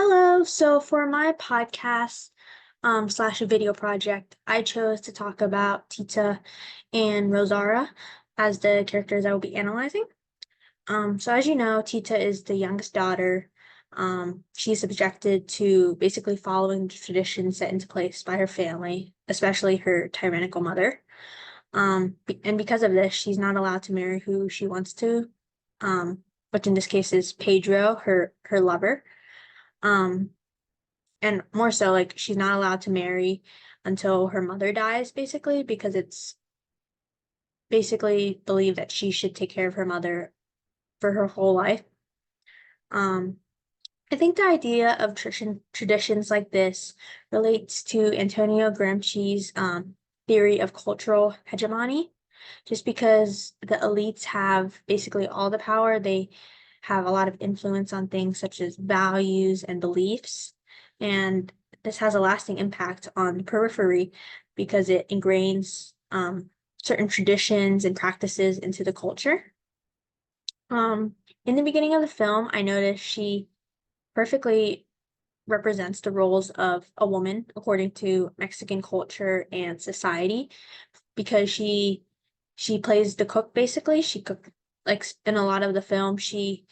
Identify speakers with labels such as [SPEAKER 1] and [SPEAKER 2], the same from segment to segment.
[SPEAKER 1] Hello. So for my podcast slash video project, I chose to talk about Tita and Rosara as the characters I will be analyzing. So as you know, Tita is the youngest daughter. She's subjected to basically following the traditions set into place by her family, especially her tyrannical mother. And because of this, she's not allowed to marry who she wants to, which in this case is Pedro, her lover. Um, and more so, like she's not allowed to marry until her mother dies, basically, because it's basically believed that she should take care of her mother for her whole life. Um, I think the idea of traditions like this relates to Antonio Gramsci's theory of cultural hegemony, just because the elites have basically all the power. They have a lot of influence on things such as values and beliefs. And this has a lasting impact on the periphery because it ingrains certain traditions and practices into the culture. In the beginning of the film, I noticed she perfectly represents the roles of a woman according to Mexican culture and society because she plays the cook basically. She cook like in a lot of the film she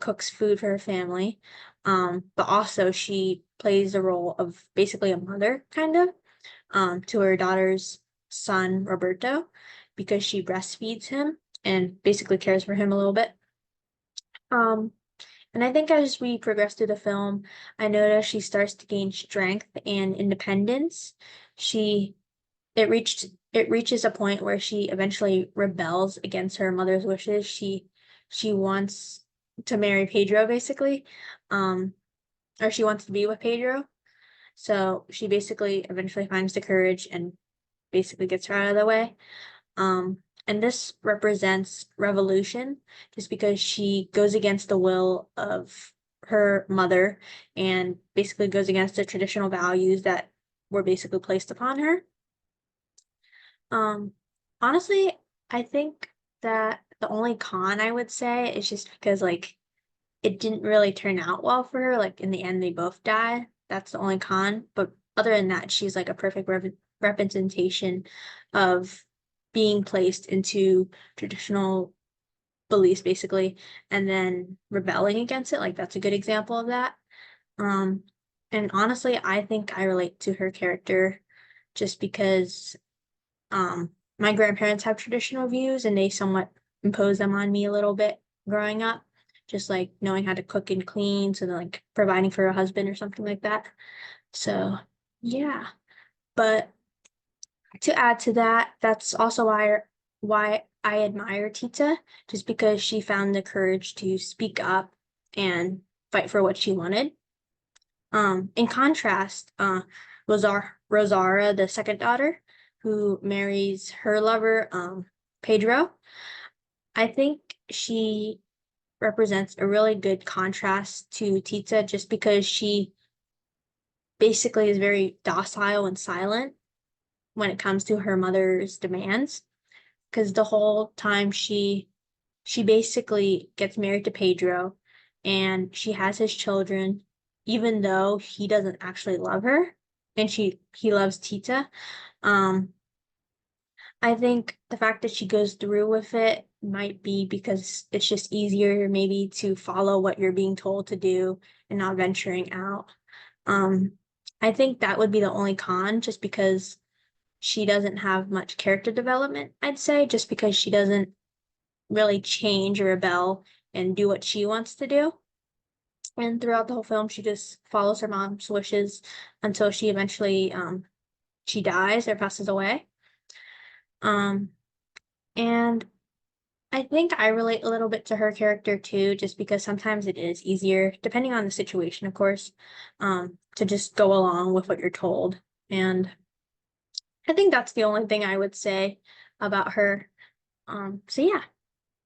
[SPEAKER 1] cooks food for her family. But also she plays the role of basically a mother kind of to her daughter's son Roberto because she breastfeeds him and basically cares for him a little bit. Um, and I think as we progress through the film, I notice she starts to gain strength and independence. She it reaches a point where she eventually rebels against her mother's wishes. She wants to marry Pedro basically. Um, or she wants to be with Pedro. So she basically eventually finds the courage and basically gets her out of the way. And this represents revolution just because she goes against the will of her mother and basically goes against the traditional values that were basically placed upon her. Um, Honestly, I think that the only con I would say is just because like it didn't really turn out well for her. Like in the end, they both die. That's the only con. But other than that, she's like a perfect representation of being placed into traditional beliefs, basically, and then rebelling against it. Like that's a good example of that. Um, and honestly, I think I relate to her character just because my grandparents have traditional views and they somewhat impose them on me a little bit growing up, just like knowing how to cook and clean, so then like providing for a husband or something like that. So yeah. But to add to that, that's also why I admire Tita, just because she found the courage to speak up and fight for what she wanted. In contrast, Rosara, the second daughter, who marries her lover, Pedro, I think she represents a really good contrast to Tita just because she basically is very docile and silent when it comes to her mother's demands. Because the whole time she basically gets married to Pedro and she has his children, even though he doesn't actually love her and he loves Tita. Um, I think the fact that she goes through with it might be because it's just easier maybe to follow what you're being told to do and not venturing out. Um, I think that would be the only con, just because she doesn't have much character development, I'd say, just because she doesn't really change or rebel and do what she wants to do. And throughout the whole film, she just follows her mom's wishes until she eventually she dies or passes away. Um, and I think I relate a little bit to her character too, just because sometimes it is easier, depending on the situation, of course, to just go along with what you're told. And I think that's the only thing I would say about her. So yeah.